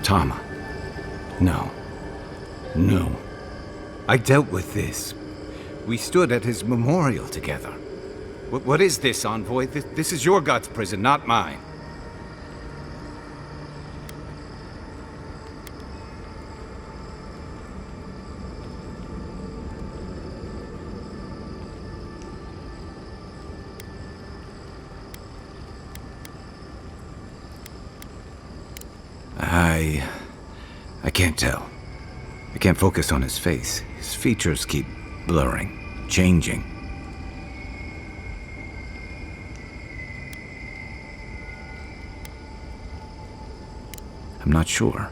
Tama. No. No. I dealt with this. We stood at his memorial together. What is this, Envoy? This is your god's prison, not mine. I can't tell. I can't focus on his face. His features keep blurring, changing. I'm not sure.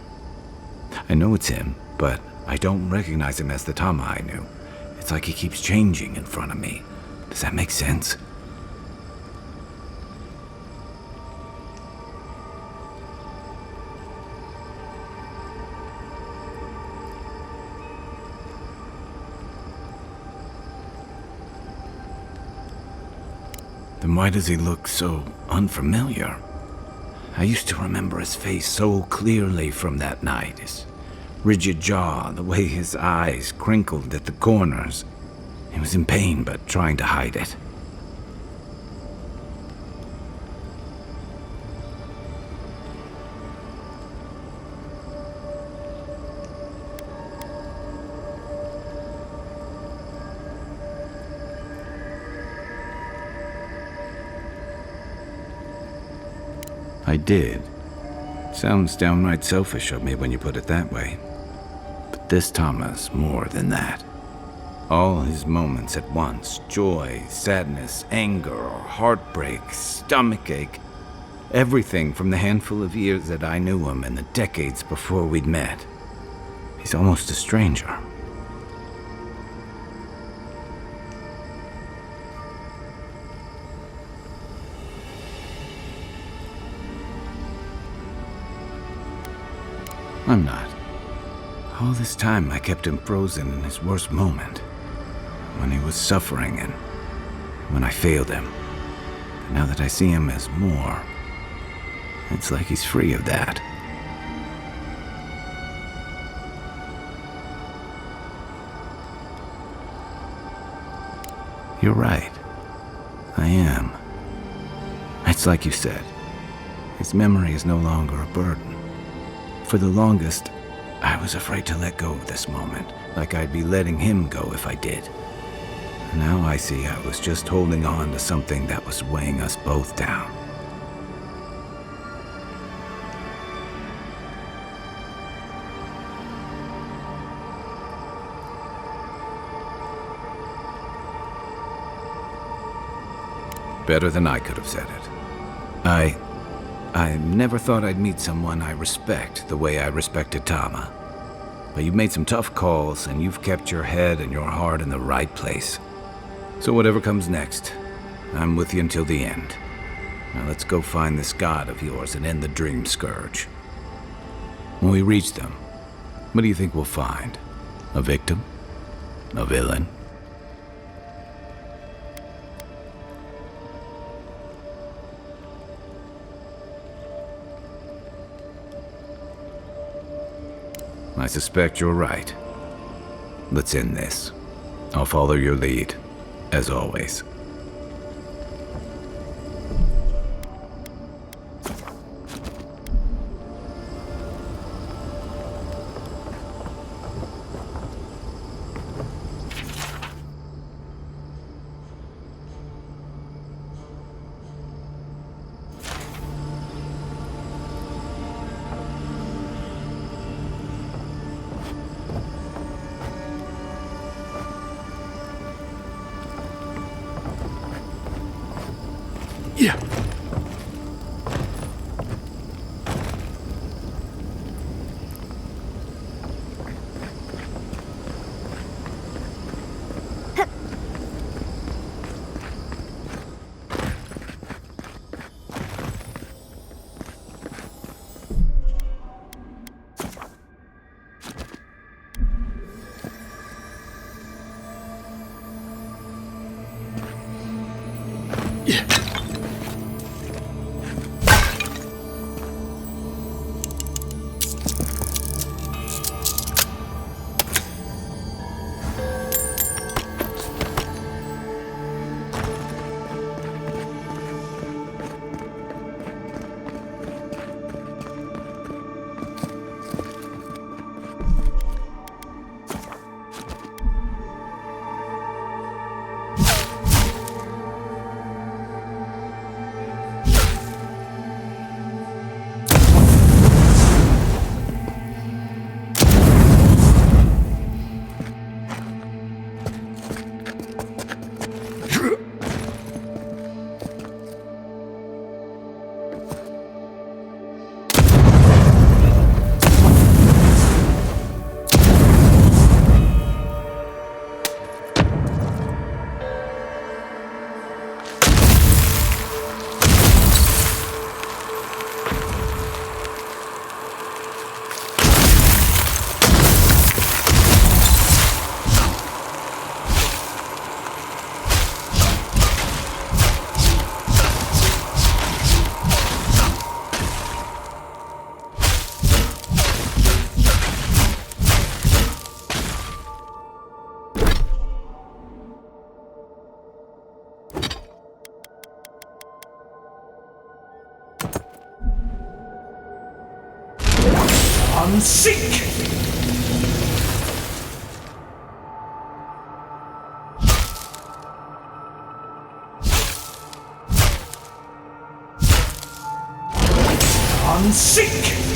I know it's him, but I don't recognize him as the Tama I knew. It's like he keeps changing in front of me. Does that make sense? Then why does he look so unfamiliar? I used to remember his face so clearly from that night. His rigid jaw, the way his eyes crinkled at the corners. He was in pain, but trying to hide it. I did. Sounds downright selfish of me when you put it that way. But this Tama's more than that. All his moments at once, joy, sadness, anger, or heartbreak, stomachache, everything from the handful of years that I knew him and the decades before we'd met. He's almost a stranger. I'm not. All this time I kept him frozen in his worst moment. When he was suffering and when I failed him. But now that I see him as more, it's like he's free of that. You're right. I am. It's like you said. His memory is no longer a burden. For the longest, I was afraid to let go of this moment, like I'd be letting him go if I did. Now I see I was just holding on to something that was weighing us both down. Better than I could have said it. I never thought I'd meet someone I respect the way I respected Tama. But you've made some tough calls, and you've kept your head and your heart in the right place. So whatever comes next, I'm with you until the end. Now let's go find this god of yours and end the dream scourge. When we reach them, what do you think we'll find? A victim? A villain? I suspect you're right. Let's end this. I'll follow your lead, as always. Yeah. I'm sick! I'm sick!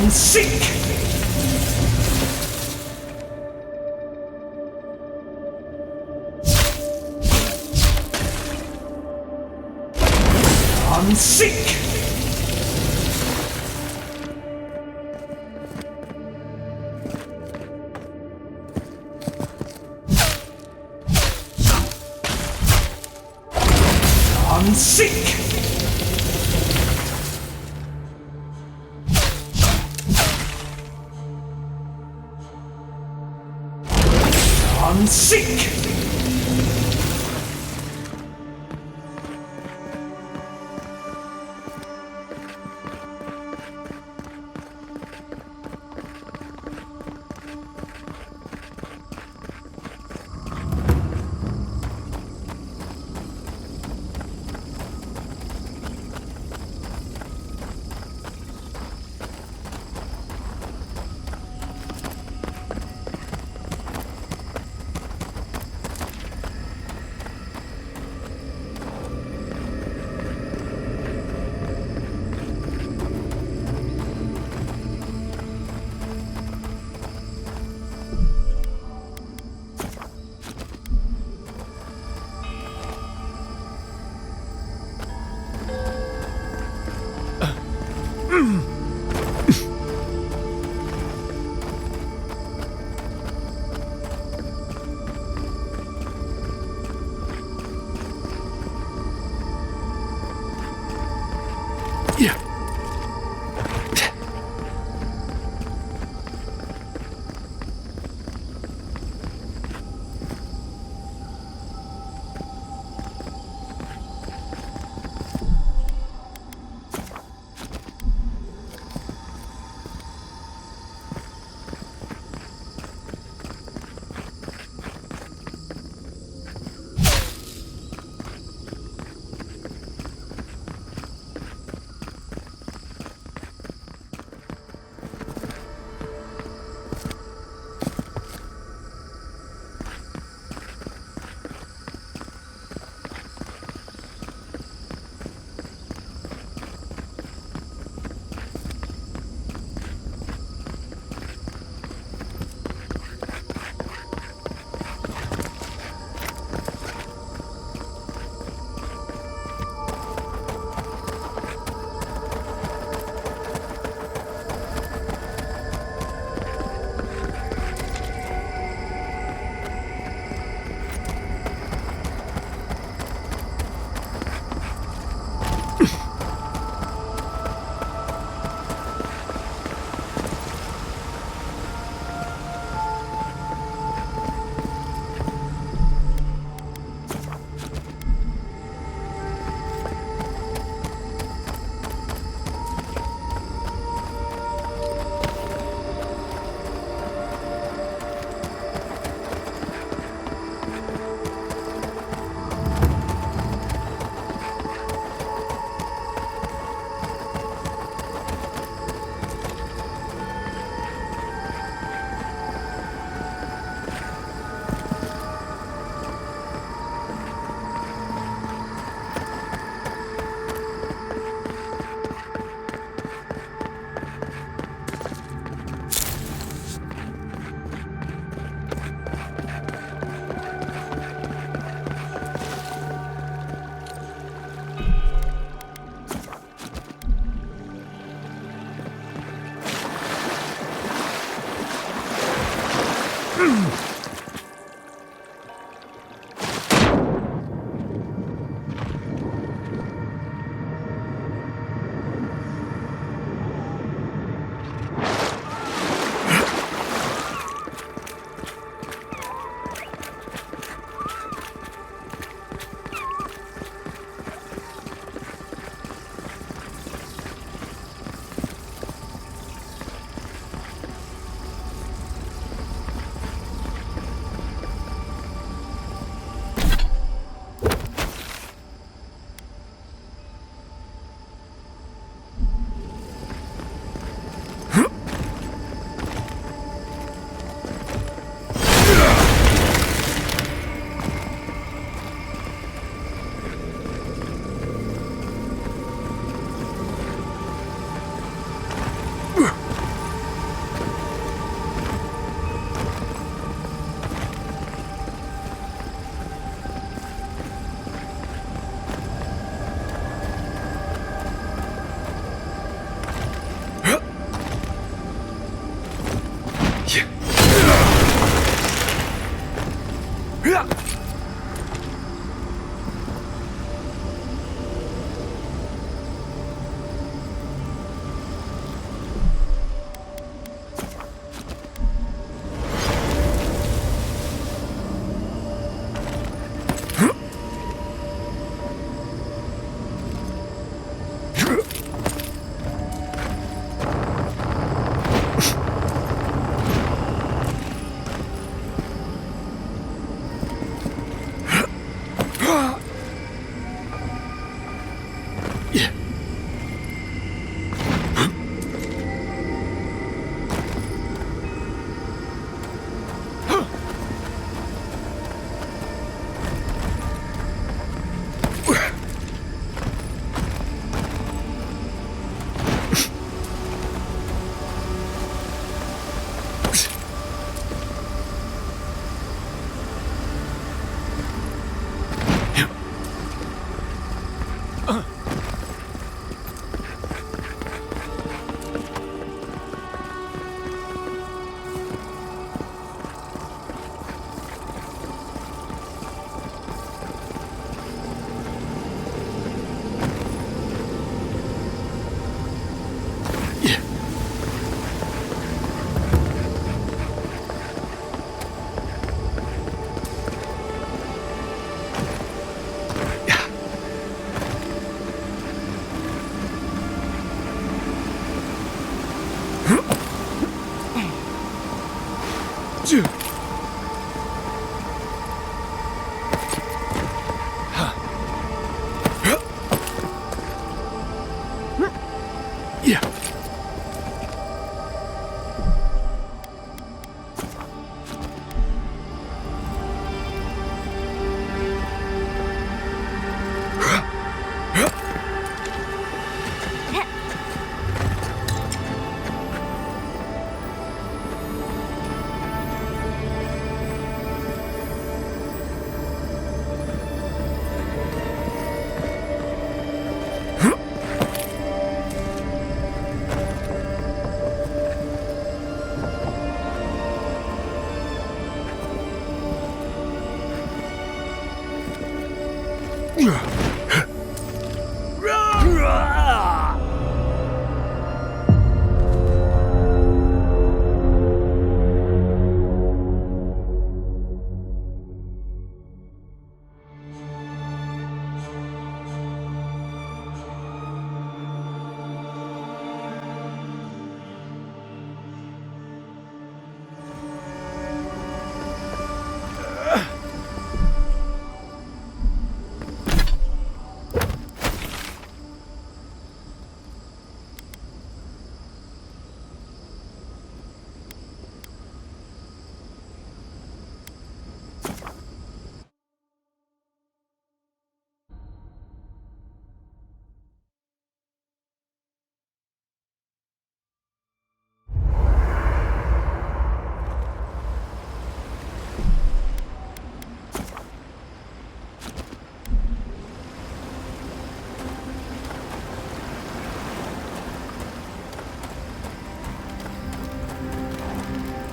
I'm sick! I'm sick! and seek! And seek!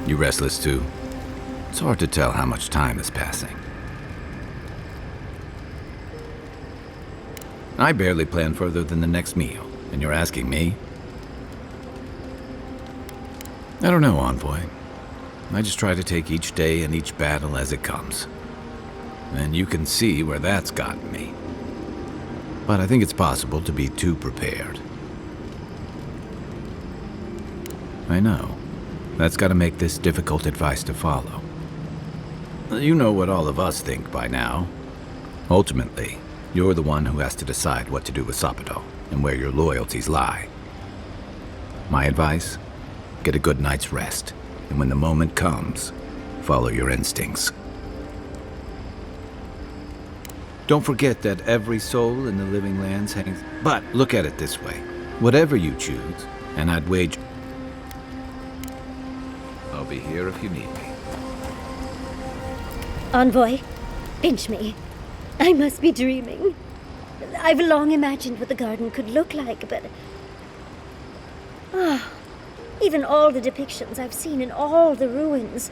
You restless too? It's hard to tell how much time is passing. I barely plan further than the next meal, and you're asking me? I don't know, Envoy. I just try to take each day and each battle as it comes. And you can see where that's gotten me. But I think it's possible to be too prepared. I know. That's gotta make this difficult advice to follow. You know what all of us think by now. Ultimately, you're the one who has to decide what to do with Sapato and where your loyalties lie. My advice? Get a good night's rest, and when the moment comes, follow your instincts. Don't forget that every soul in the living lands hangs... But look at it this way. Whatever you choose, and I'd wager... I'll be here if you need me. Envoy, pinch me. I must be dreaming. I've long imagined what the garden could look like, but... even all the depictions I've seen in all the ruins,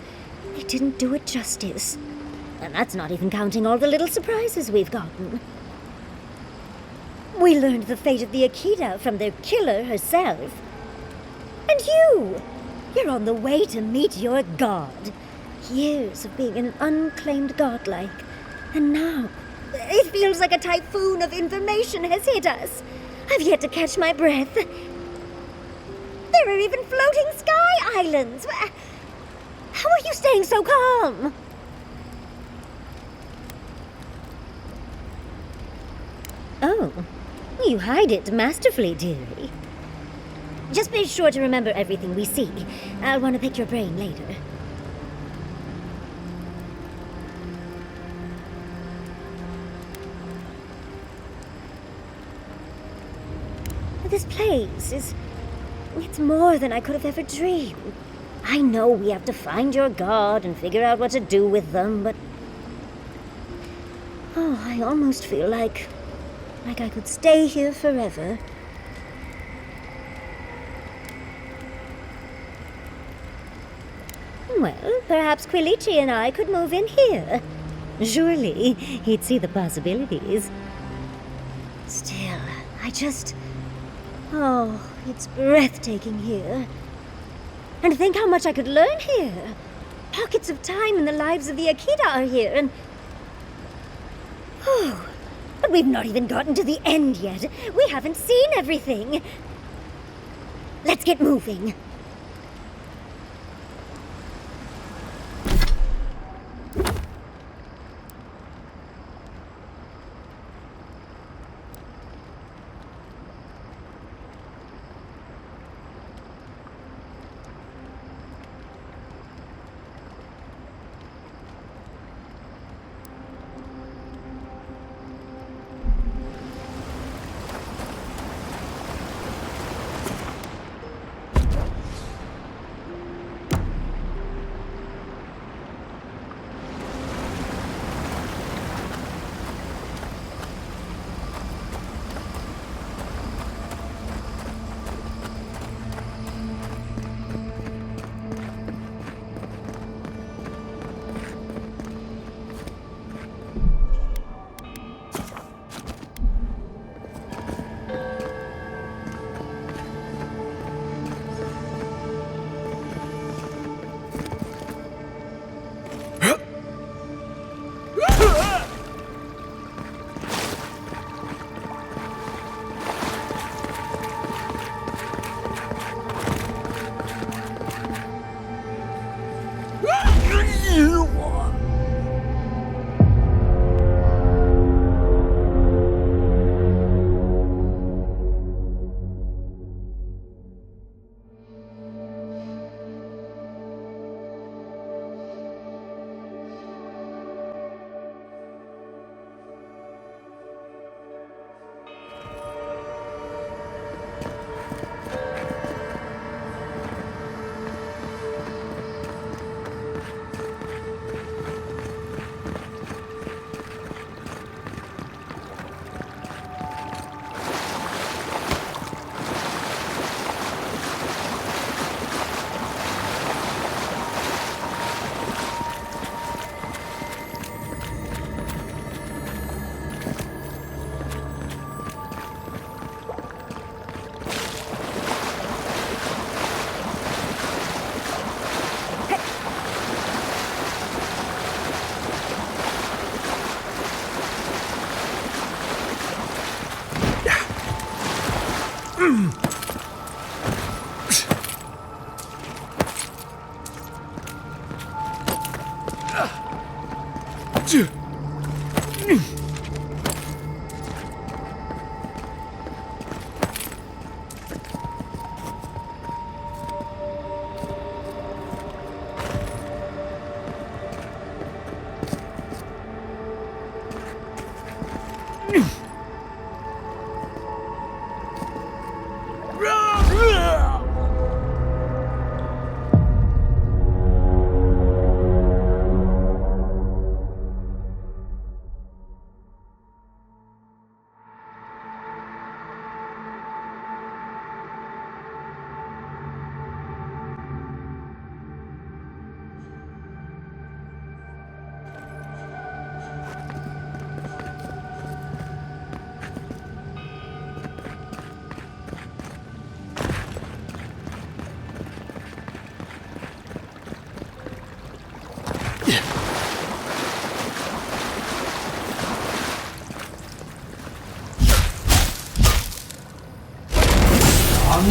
they didn't do it justice. And that's not even counting all the little surprises we've gotten. We learned the fate of the Akita from their killer herself. And you're on the way to meet your god. Years of being an unclaimed godlike. And now, it feels like a typhoon of information has hit us. I've yet to catch my breath. There are even floating sky silence! How are you staying so calm? Oh, you hide it masterfully, dearie. Just be sure to remember everything we see. I'll want to pick your brain later. This place it's more than I could have ever dreamed. I know we have to find your god and figure out what to do with them, but... Oh, I almost feel like I could stay here forever. Well, perhaps Quilici and I could move in here. Surely, he'd see the possibilities. Still, Oh, it's breathtaking here. And think how much I could learn here. Pockets of time in the lives of the Akita are here, and... Oh, but we've not even gotten to the end yet. We haven't seen everything. Let's get moving.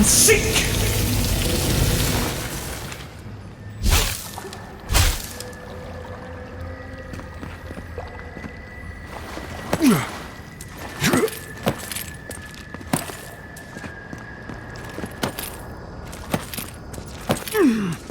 Seek! Seek!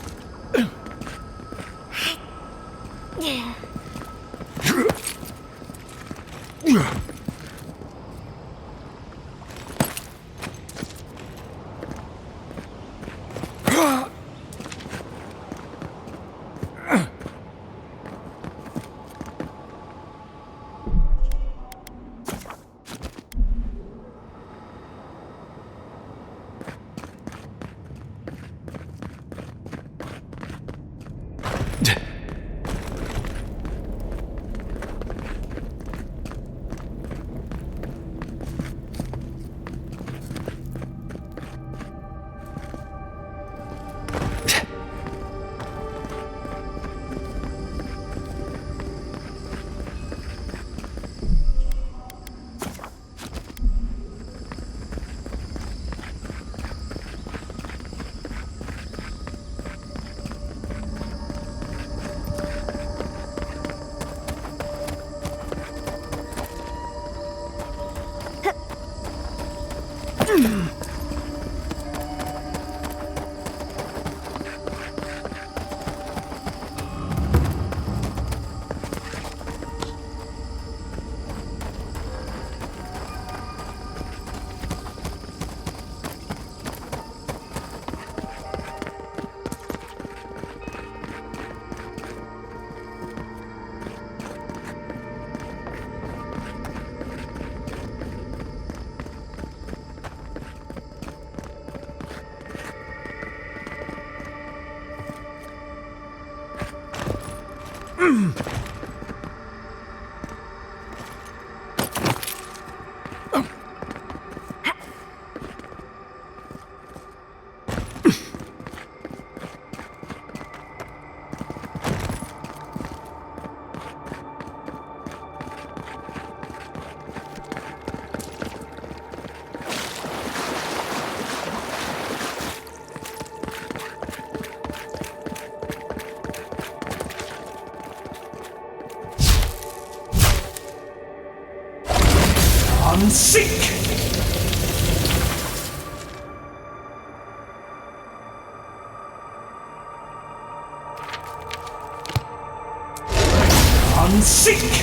Unseek!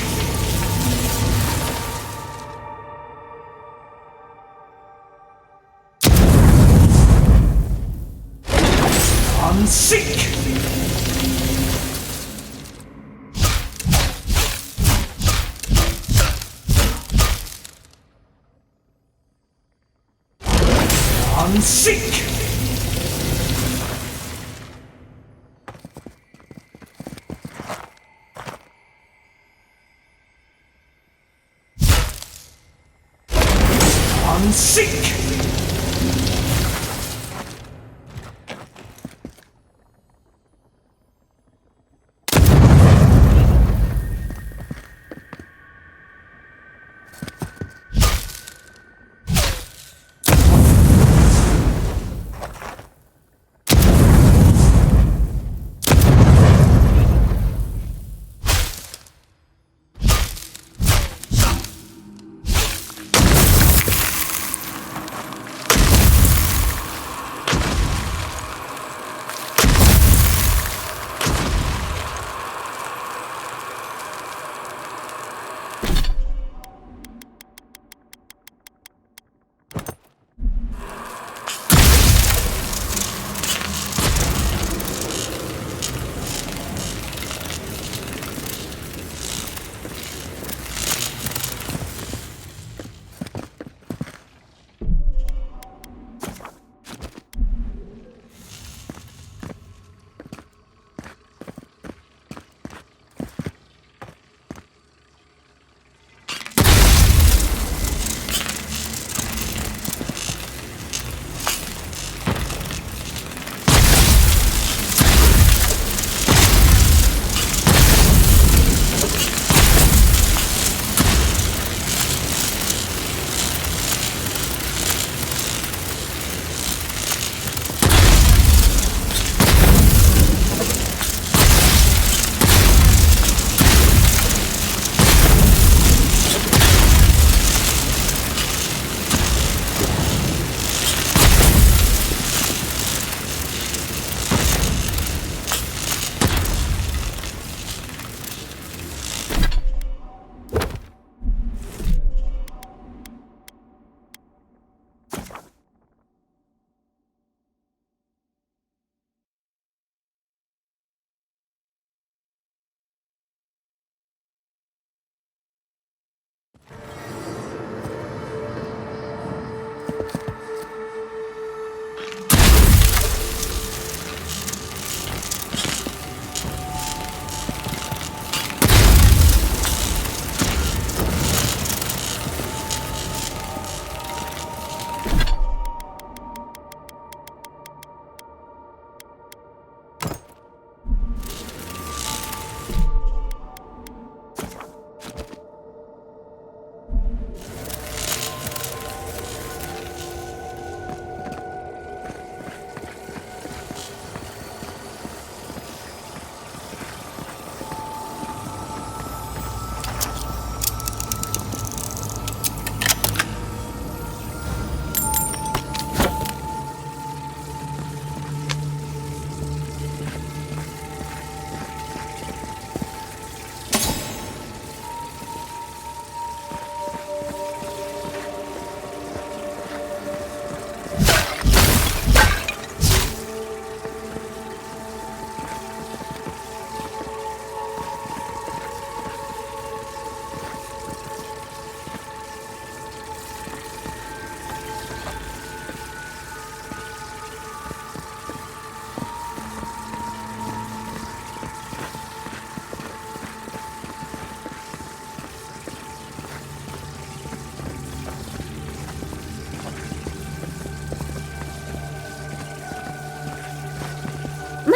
Unseek! Unseek! Unseek!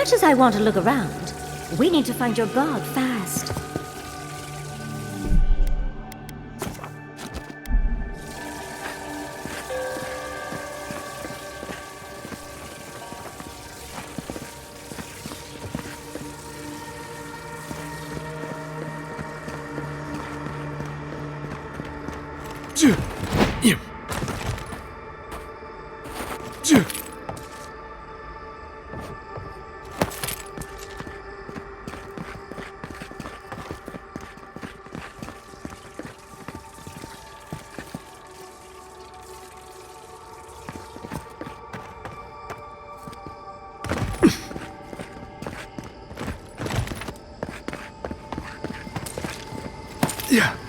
much as I want to look around, we need to find your god fast. Yeah.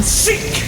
Seek!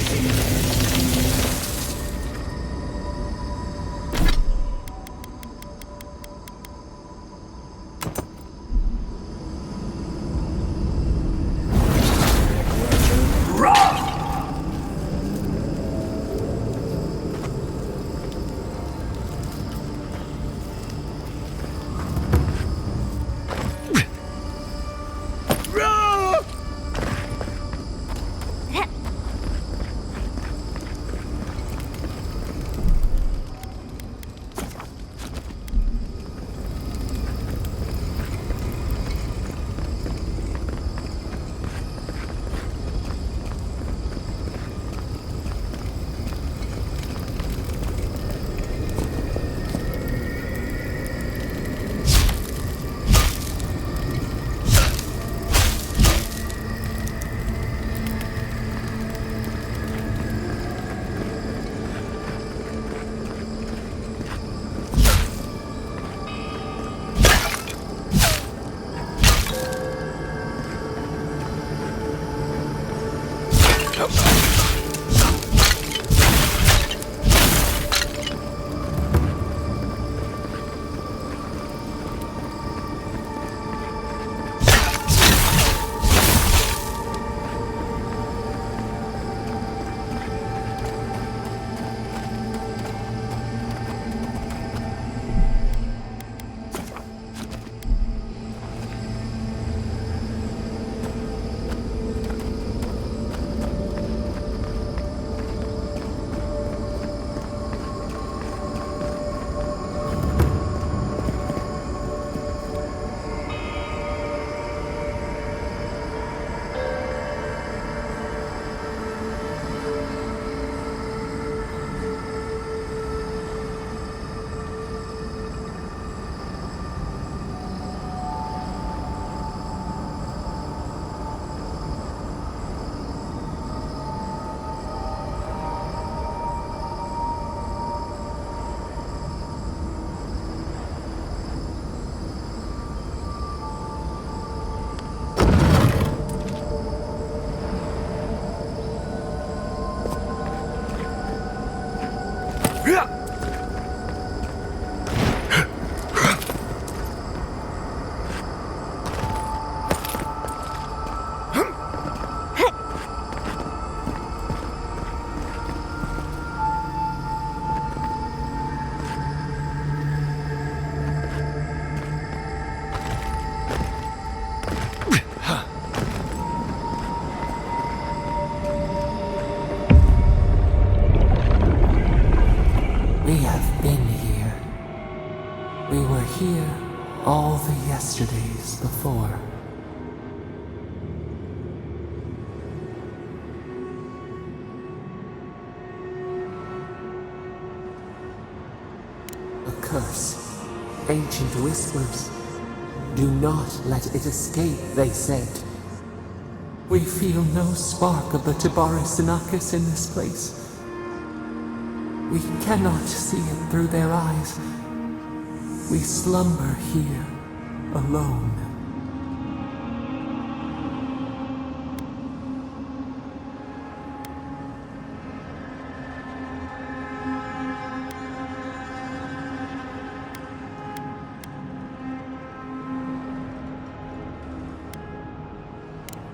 all the yesterdays before. A curse, ancient whispers. Do not let it escape, they said. We feel no spark of the Tibaris Sinakis in this place. We cannot see it through their eyes. We slumber here, alone.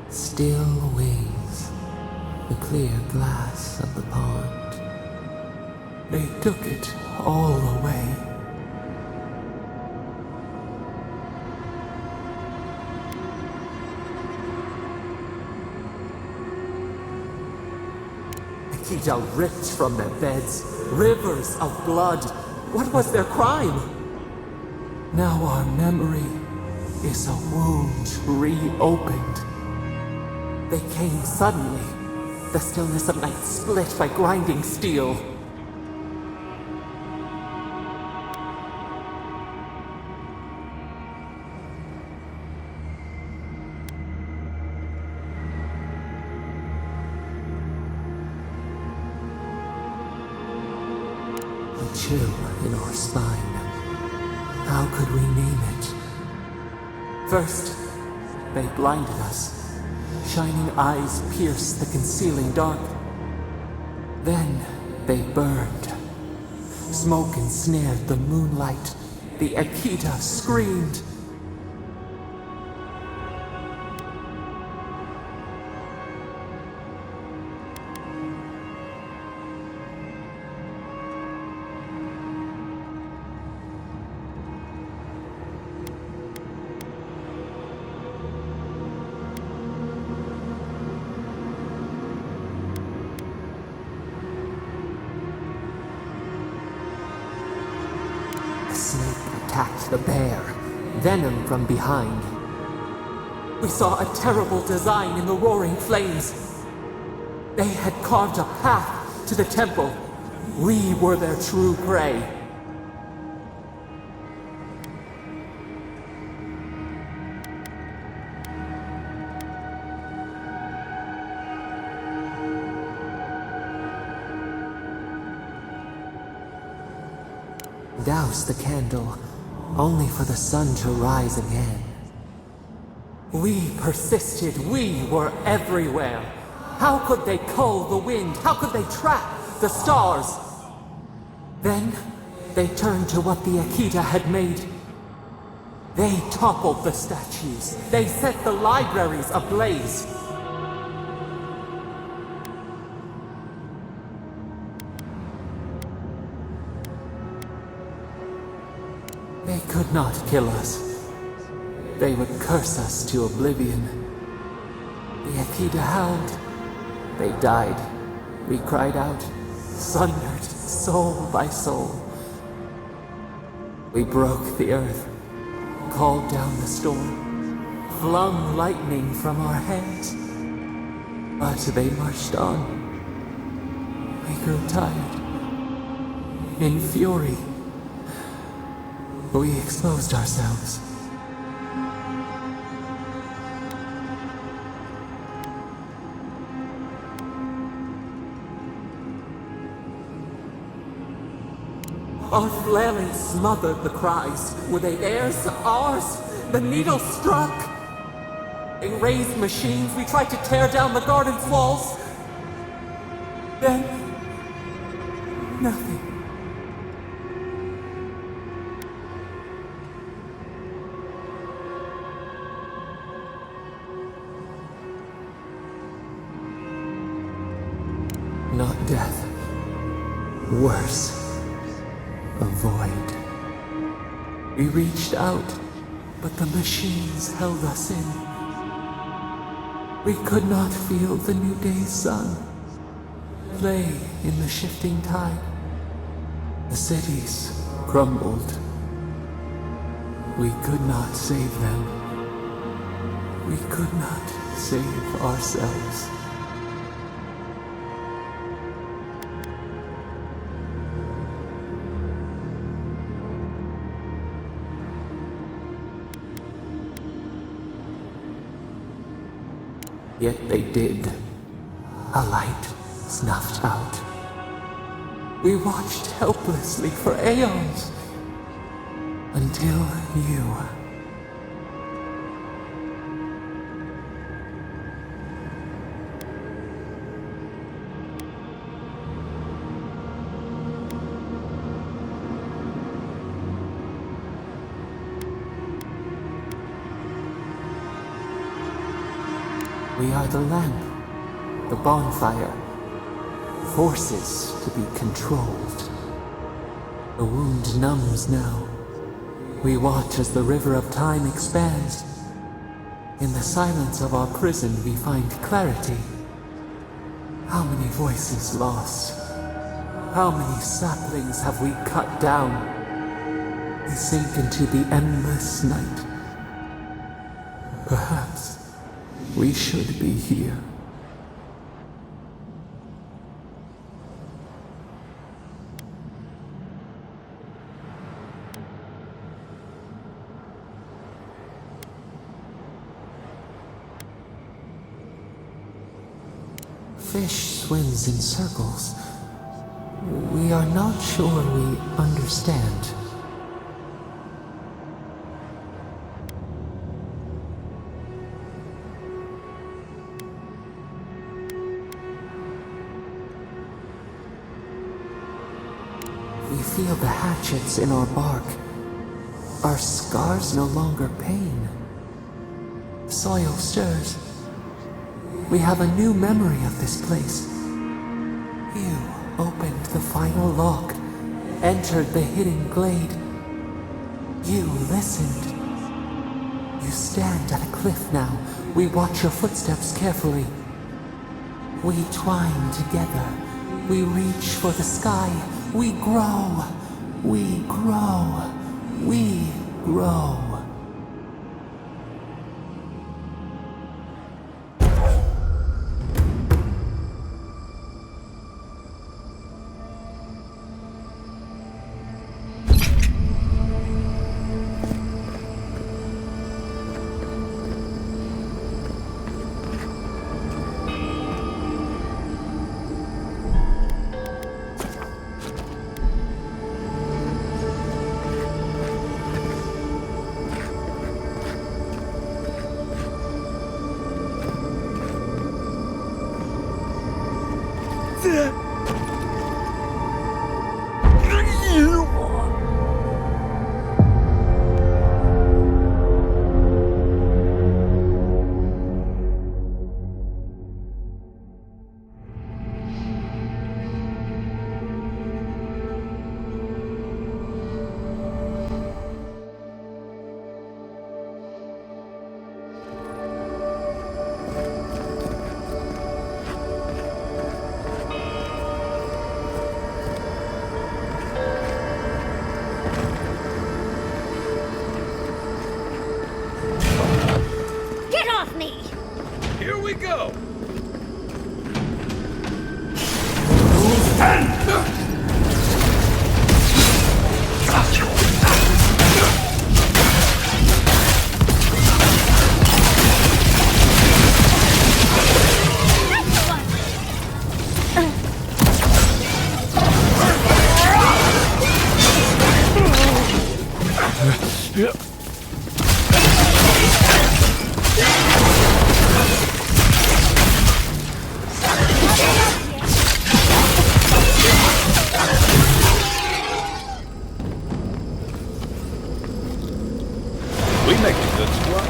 Still waves, the clear glass of the pond. They took it all away. Akita ripped from their beds, rivers of blood. What was their crime? Now our memory is a wound reopened. They came suddenly, the stillness of night split by grinding steel. chill in our spine. How could we name it? First, they blinded us. Shining eyes pierced the concealing dark. Then they burned. Smoke ensnared the moonlight. The Akita screamed. The snake attacked the bear, venom from behind. We saw a terrible design in the roaring flames. They had carved a path to the temple. We were their true prey. Douse the candle, only for the sun to rise again. We persisted, we were everywhere. How could they cull the wind? How could they trap the stars? Then, they turned to what the Akita had made. They toppled the statues. They set the libraries ablaze. They could not kill us. They would curse us to oblivion. The Akita howled. They died. We cried out, sundered soul by soul. We broke the earth, called down the storm, flung lightning from our hands. But they marched on. We grew tired. In fury, we exposed ourselves. Our flailing smothered the cries. Were they theirs? Ours? The needle struck. They raised machines. We tried to tear down the garden's walls. Then, nothing. Not death. Worse. A void. We reached out, but the machines held us in. We could not feel the new day's sun play in the shifting tide. The cities crumbled. We could not save them. We could not save ourselves. Yet they did. A light snuffed out. We watched helplessly for aeons. Until you. We are the lamp, the bonfire, forces to be controlled. The wound numbs now. We watch as the river of time expands. In the silence of our prison we find clarity. How many voices lost? How many saplings have we cut down? We sink into the endless night. Perhaps we should be here. Fish swims in circles. We are not sure we understand. We feel the hatchets in our bark. Our scars no longer pain. Soil stirs. We have a new memory of this place. You opened the final lock, entered the hidden glade. You listened. You stand at a cliff now. We watch your footsteps carefully. We twine together. We reach for the sky. We grow. We grow. We grow. Get off me! Here we go! We make a good squad.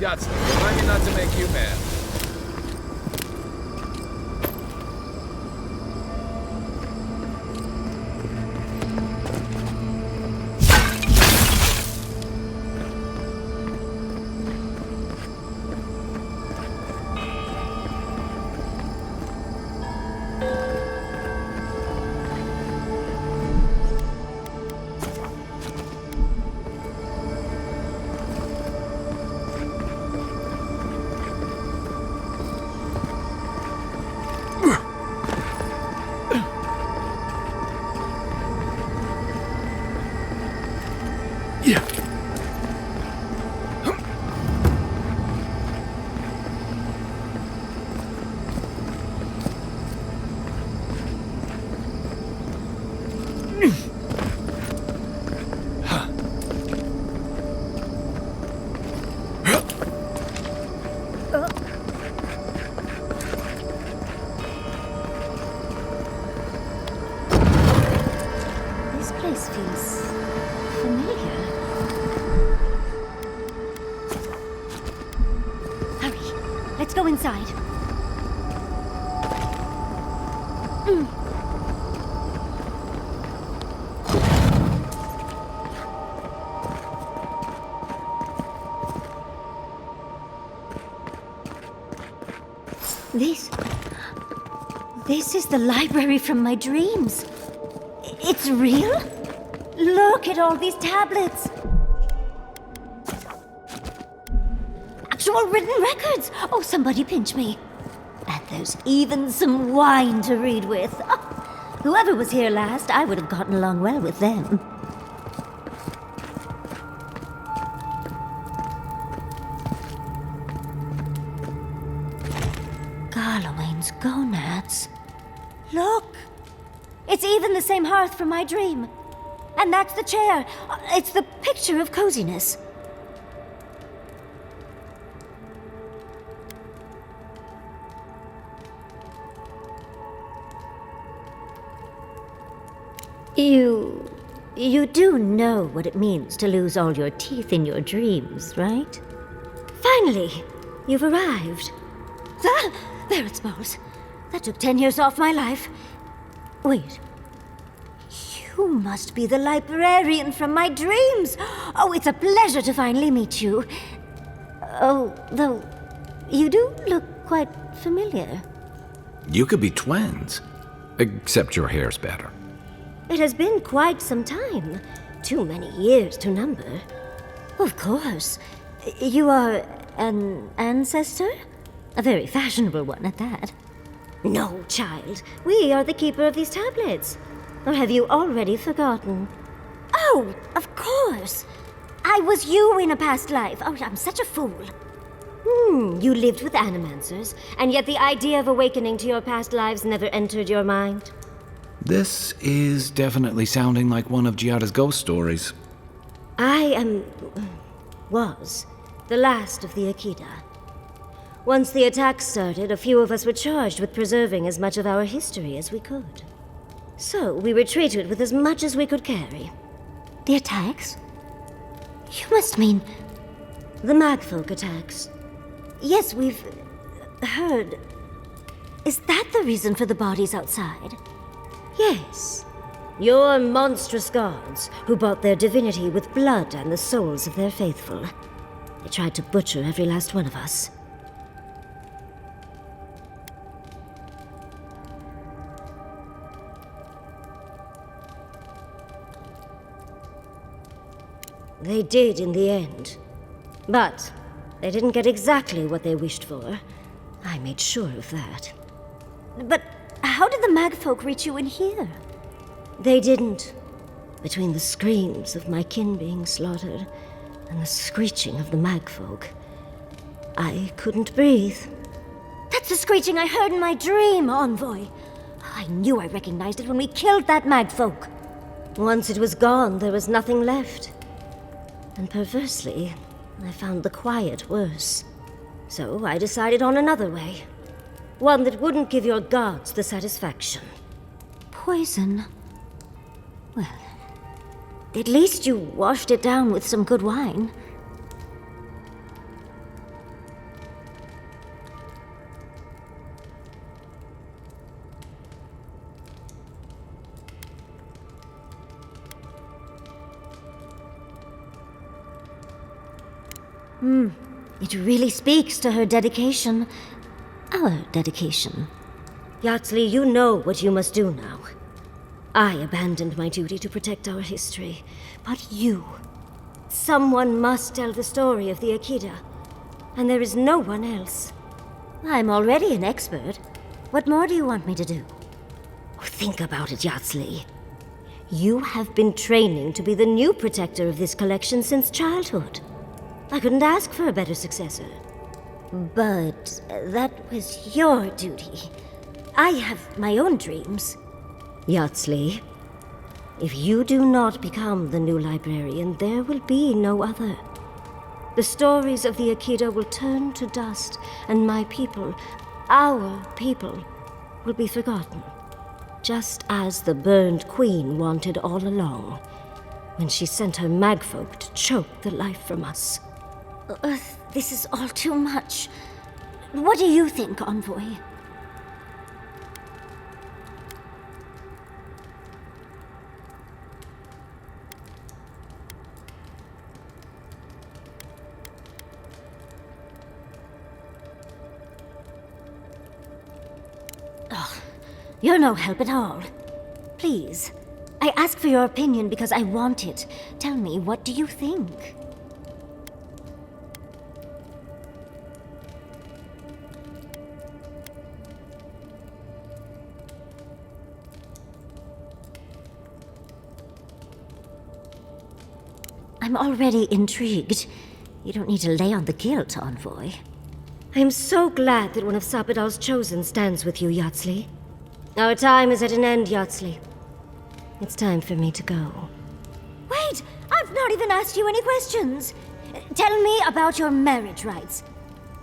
shots. Remind me not to make you mad. This place feels familiar. Hurry, let's go inside. This is the library from my dreams. It's real? Look at all these tablets. Actual written records. Oh, somebody pinch me. And there's even some wine to read with. Oh, whoever was here last, I would have gotten along well with them. Garlowain's gonads. Look! It's even the same hearth from my dream. And that's the chair. It's the picture of coziness. You do know what it means to lose all your teeth in your dreams, right? Finally, you've arrived. Ah, there it smells. That took 10 years off my life. Wait. You must be the librarian from my dreams. Oh, it's a pleasure to finally meet you. Oh, though, you do look quite familiar. You could be twins. Except your hair's better. It has been quite some time. Too many years to number. Of course. You are an ancestor? A very fashionable one at that. No, child. We are the keeper of these tablets. Or have you already forgotten? Oh, of course. I was you in a past life. Oh, I'm such a fool. You lived with animancers, and yet the idea of awakening to your past lives never entered your mind. This is definitely sounding like one of Giada's ghost stories. Was the last of the Akita. Once the attack started, a few of us were charged with preserving as much of our history as we could. So we retreated with as much as we could carry. The attacks? You must mean the Magfolk attacks. Yes, we've heard. Is that the reason for the bodies outside? Yes. Your monstrous gods, who bought their divinity with blood and the souls of their faithful. They tried to butcher every last one of us. They did in the end. But they didn't get exactly what they wished for. I made sure of that. But how did the Magfolk reach you in here? They didn't. Between the screams of my kin being slaughtered and the screeching of the Magfolk, I couldn't breathe. That's the screeching I heard in my dream, Envoy. I knew I recognized it when we killed that Magfolk. Once it was gone, there was nothing left. And perversely, I found the quiet worse. So I decided on another way. One that wouldn't give your gods the satisfaction. Poison? Well, at least you washed it down with some good wine. It really speaks to her dedication. Our dedication. Yardley, you know what you must do now. I abandoned my duty to protect our history, but you... Someone must tell the story of the Akita, and there is no one else. I'm already an expert. What more do you want me to do? Oh, think about it, Yardley. You have been training to be the new protector of this collection since childhood. I couldn't ask for a better successor. But that was your duty. I have my own dreams. Yardley, if you do not become the new librarian, there will be no other. The stories of the Akita will turn to dust, and my people, our people, will be forgotten. Just as the burned queen wanted all along, when she sent her magfolk to choke the life from us. This is all too much. What do you think, Envoy? You're no help at all. Please, I ask for your opinion because I want it. Tell me, what do you think? I'm already intrigued. You don't need to lay on the guilt, Envoy. I am so glad that one of Sapidal's chosen stands with you, Yardley. Our time is at an end, Yardley. It's time for me to go. Wait! I've not even asked you any questions! Tell me about your marriage rights.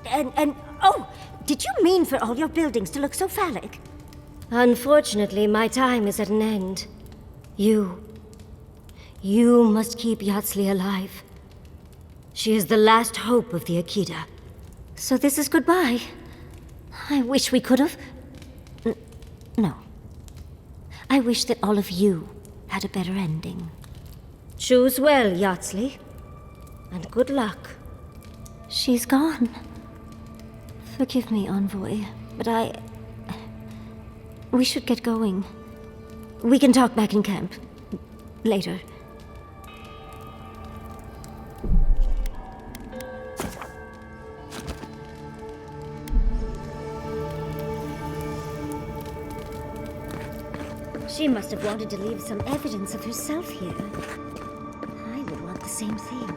Oh, did you mean for all your buildings to look so phallic? Unfortunately, my time is at an end. You must keep Yardley alive. She is the last hope of the Akita. So this is goodbye. I wish we could have... No. I wish that all of you had a better ending. Choose well, Yardley. And good luck. She's gone. Forgive me, Envoy, but we should get going. We can talk back in camp. Later. She must have wanted to leave some evidence of herself here. I would want the same thing.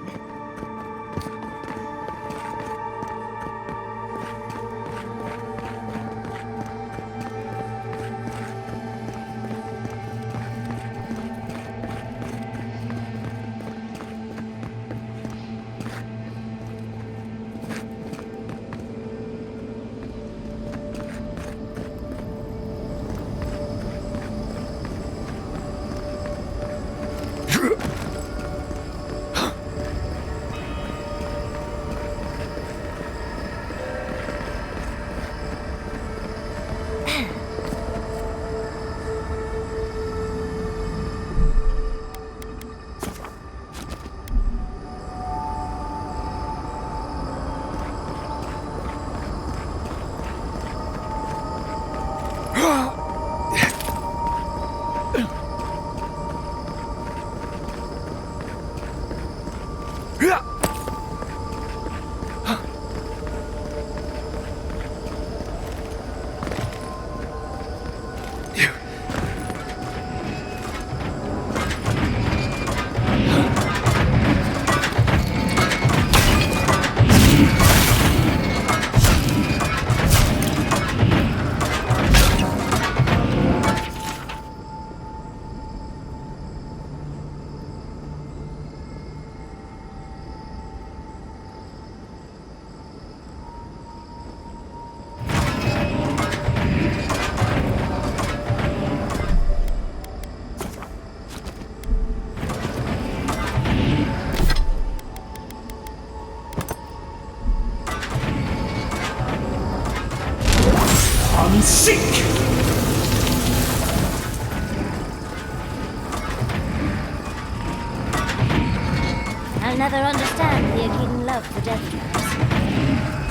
I'll never understand the Akedan love for death traps.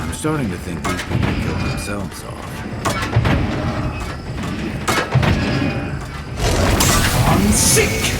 I'm starting to think these people killed themselves off. Unseek!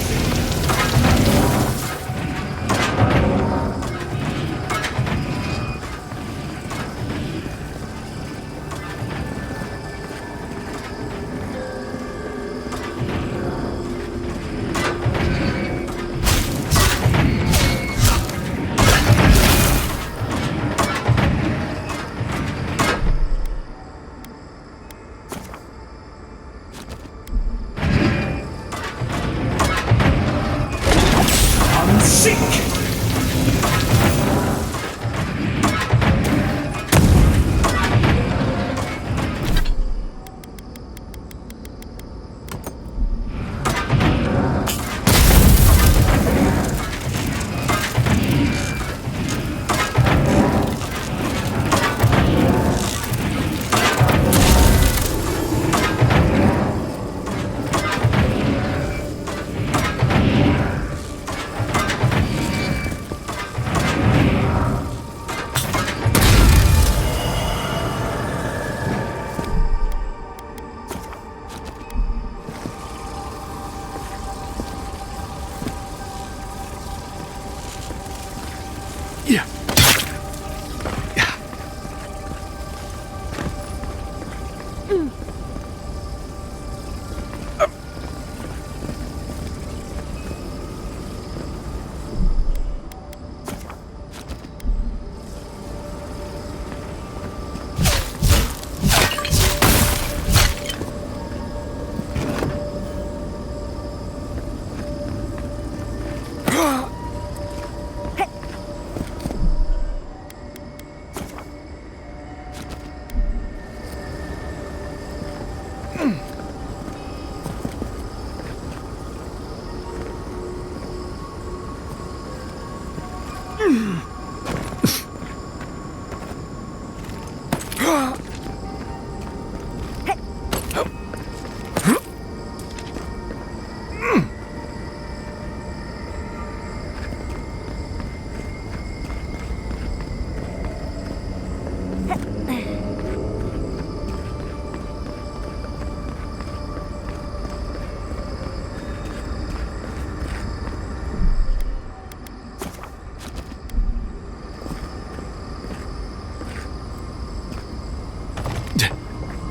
Unseek! Yeah.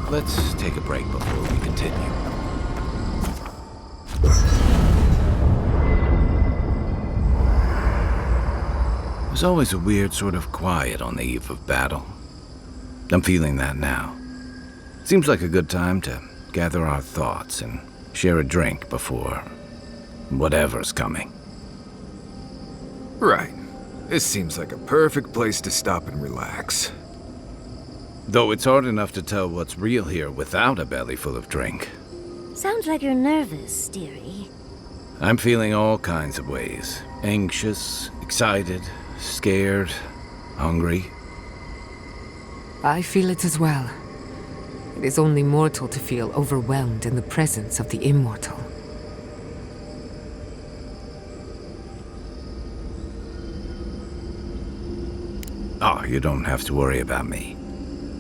Let's take a break before we continue. There's always a weird sort of quiet on the eve of battle. I'm feeling that now. Seems like a good time to gather our thoughts and share a drink before whatever's coming. Right. This seems like a perfect place to stop and relax. Though it's hard enough to tell what's real here without a belly full of drink. Sounds like you're nervous, dearie. I'm feeling all kinds of ways. Anxious, excited, scared, hungry. I feel it as well. It is only mortal to feel overwhelmed in the presence of the immortal. Oh, you don't have to worry about me.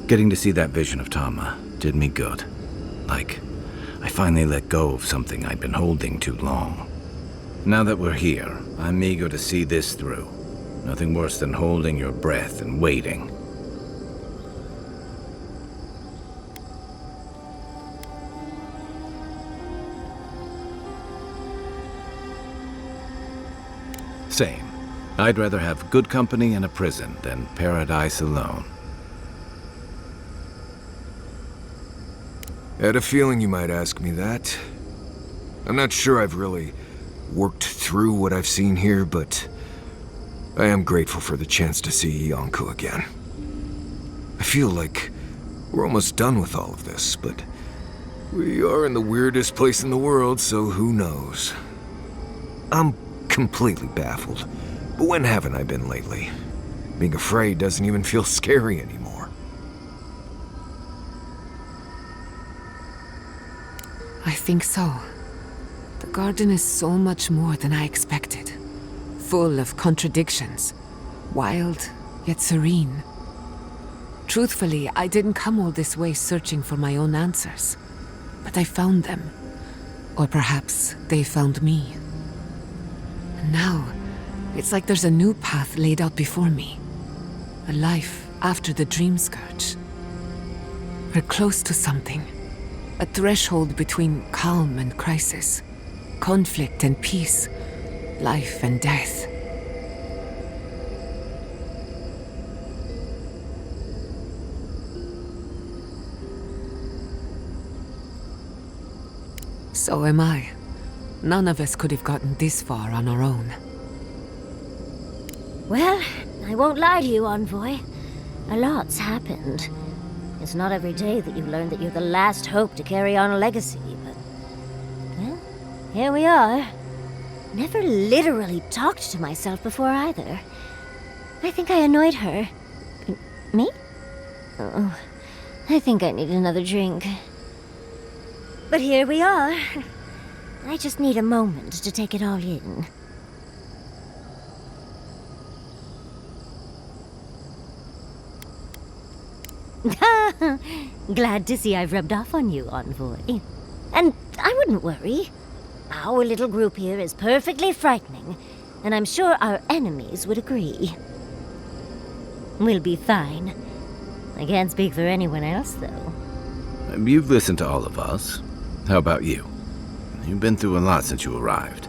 Getting to see that vision of Tama did me good. Like, I finally let go of something I'd been holding too long. Now that we're here, I'm eager to see this through. Nothing worse than holding your breath and waiting. Same. I'd rather have good company in a prison than paradise alone. I had a feeling you might ask me that. I'm not sure I've really worked through what I've seen here, but I am grateful for the chance to see Yonko again. I feel like we're almost done with all of this, but we are in the weirdest place in the world, so who knows? I'm completely baffled, but when haven't I been lately? Being afraid doesn't even feel scary anymore. I think so. The garden is so much more than I expected. full of contradictions. Wild, yet serene. Truthfully, I didn't come all this way searching for my own answers. But I found them. Or perhaps they found me. And now, it's like there's a new path laid out before me. A life after the Dream Scourge. We're close to something. A threshold between calm and crisis. Conflict and peace. Life and death. So am I. None of us could have gotten this far on our own. Well, I won't lie to you, Envoy. A lot's happened. It's not every day that you learn that you're the last hope to carry on a legacy, but... well, here we are. Never literally talked to myself before either. I think I annoyed her. Me? Oh, I think I need another drink. But here we are. I just need a moment to take it all in. Glad to see I've rubbed off on you, Envoy. And I wouldn't worry. Our little group here is perfectly frightening, and I'm sure our enemies would agree. We'll be fine. I can't speak for anyone else, though. You've listened to all of us. How about you? You've been through a lot since you arrived.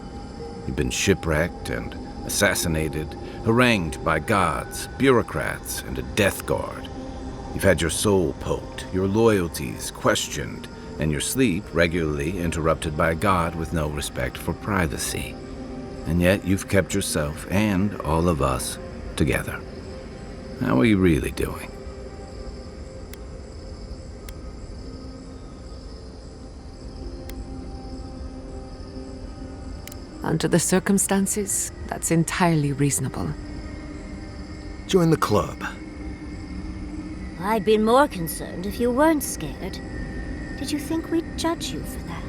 You've been shipwrecked and assassinated, harangued by gods, bureaucrats, and a death guard. You've had your soul poked, your loyalties questioned, and your sleep regularly interrupted by a god with no respect for privacy. And yet you've kept yourself and all of us together. How are you really doing? Under the circumstances, that's entirely reasonable. Join the club. I'd been more concerned if you weren't scared. Did you think we'd judge you for that?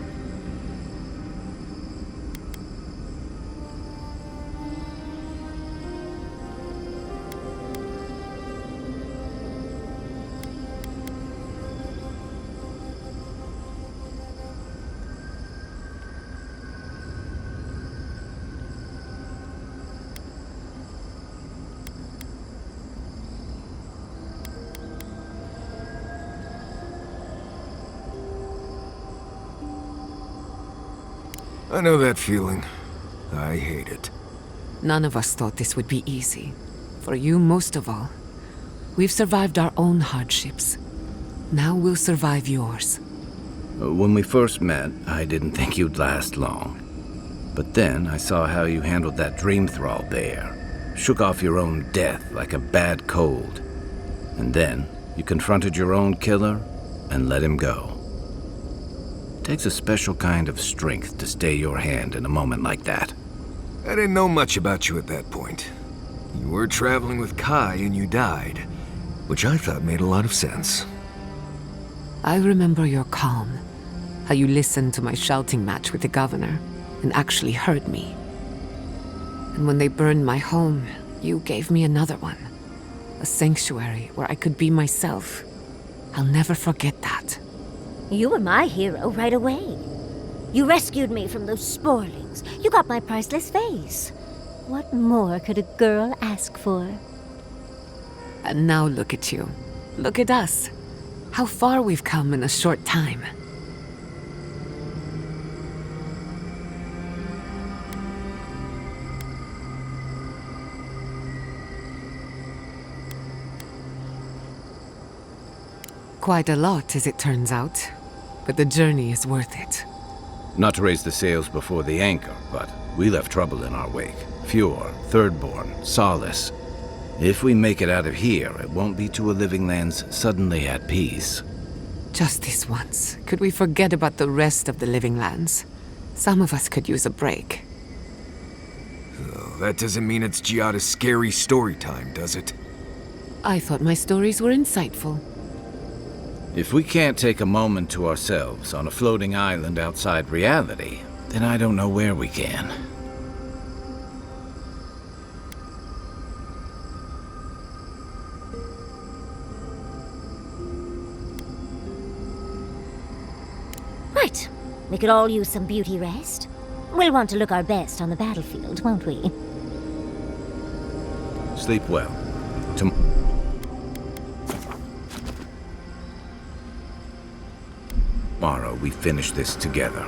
I know that feeling. I hate it. None of us thought this would be easy. For you, most of all. We've survived our own hardships. Now we'll survive yours. When we first met, I didn't think you'd last long. But then I saw how you handled that dream thrall there. Shook off your own death like a bad cold. And then you confronted your own killer and let him go. It takes a special kind of strength to stay your hand in a moment like that. I didn't know much about you at that point. You were traveling with Kai and you died, which I thought made a lot of sense. I remember your calm. How you listened to my shouting match with the governor and actually heard me. And when they burned my home, you gave me another one. A sanctuary where I could be myself. I'll never forget that. You were my hero right away. You rescued me from those sporlings. You got my priceless face. What more could a girl ask for? And now look at you. Look at us. How far we've come in a short time. Quite a lot, as it turns out. But the journey is worth it. Not to raise the sails before the anchor, but we left trouble in our wake. Fjord, Thirdborn, Solace. If we make it out of here, it won't be to a living lands suddenly at peace. Just this once. Could we forget about the rest of the living lands? Some of us could use a break. Though that doesn't mean it's Giada's scary story time, does it? I thought my stories were insightful. If we can't take a moment to ourselves on a floating island outside reality, then I don't know where we can. We could all use some beauty rest. We'll want to look our best on the battlefield, won't we? Sleep well. Tomorrow we finish this together.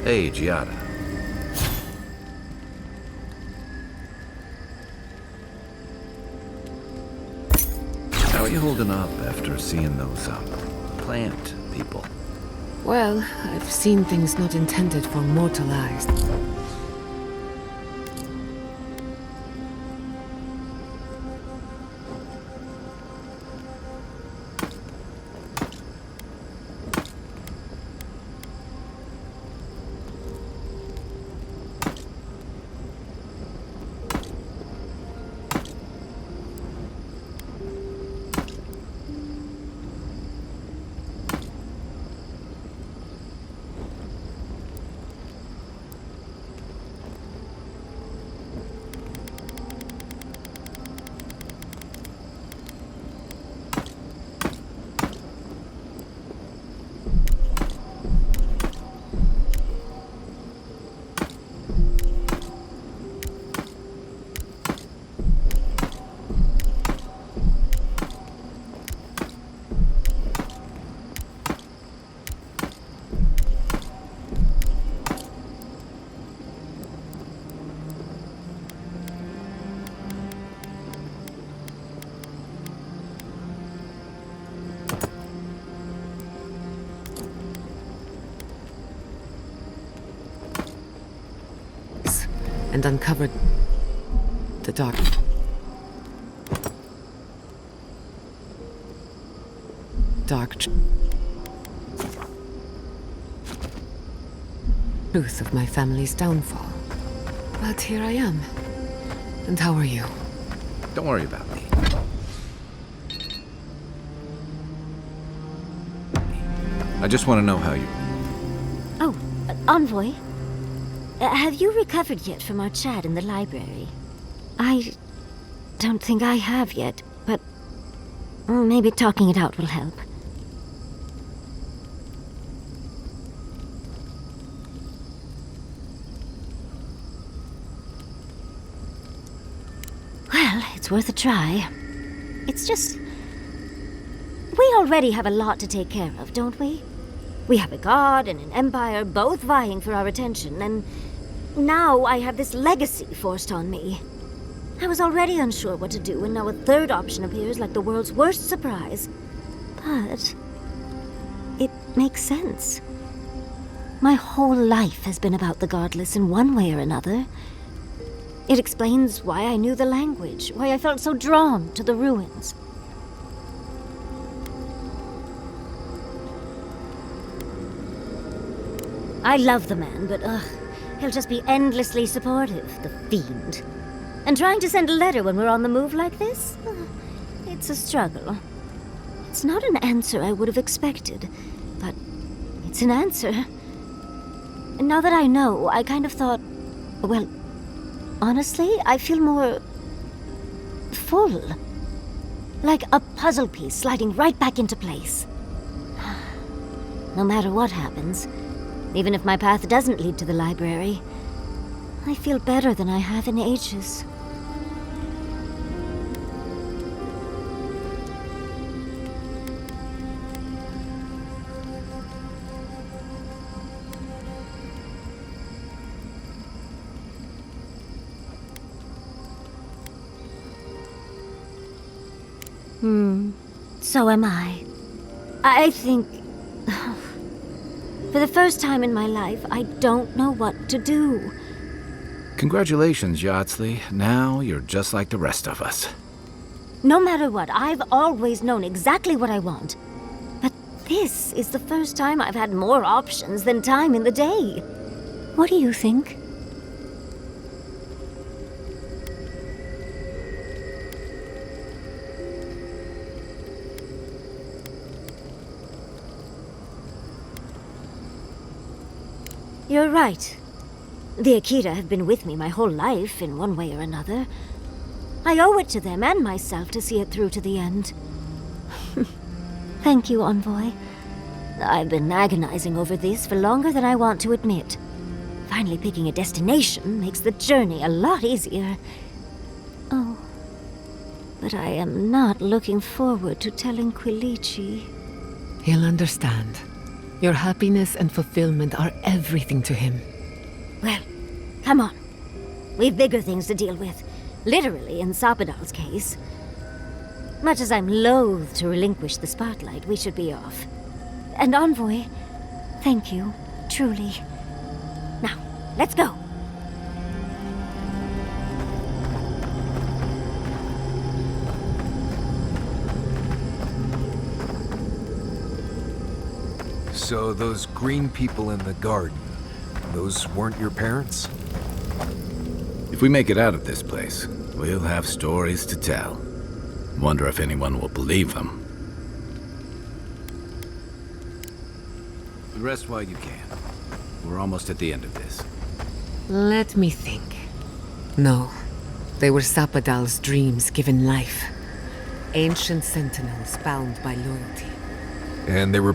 Hey, Giada. How are you holding up after seeing those, plant people? Well, I've seen things not intended for mortal eyes. And uncovered the dark truth of my family's downfall. But here I am. And how are you? Don't worry about me. I just want to know how you... Oh, Envoy. Have you recovered yet from our chat in the library? I don't think I have yet, but maybe talking it out will help. Well, it's worth a try. It's just... we already have a lot to take care of, don't we? We have a god and an empire both vying for our attention, and now I have this legacy forced on me. I was already unsure what to do, and now a third option appears like the world's worst surprise. But it makes sense. My whole life has been about the godless in one way or another. It explains why I knew the language, why I felt so drawn to the ruins. I love the man, but he'll just be endlessly supportive, the fiend. And trying to send a letter when we're on the move like this? It's a struggle. It's not an answer I would have expected, but it's an answer. And now that I know, I kind of thought, well, honestly, I feel more... full. Like a puzzle piece sliding right back into place. No matter what happens, even if my path doesn't lead to the library, I feel better than I have in ages. So am I. I think... for the first time in my life, I don't know what to do. Congratulations, Yardsley. Now you're just like the rest of us. No matter what, I've always known exactly what I want. But this is the first time I've had more options than time in the day. What do you think? You're right. The Akita have been with me my whole life, in one way or another. I owe it to them and myself to see it through to the end. Thank you, Envoy. I've been agonizing over this for longer than I want to admit. Finally picking a destination makes the journey a lot easier. Oh, but I am not looking forward to telling Quilici. He'll understand. Your happiness and fulfillment are everything to him. Well, come on. We've bigger things to deal with. Literally, in Sapadal's case. Much as I'm loath to relinquish the spotlight, we should be off. And Envoy, thank you, truly. Now, let's go. So those green people in the garden, those weren't your parents? If we make it out of this place, we'll have stories to tell. Wonder if anyone will believe them. Rest while you can. We're almost at the end of this. Let me think. No, they were Sapadal's dreams given life. Ancient sentinels bound by loyalty. And they were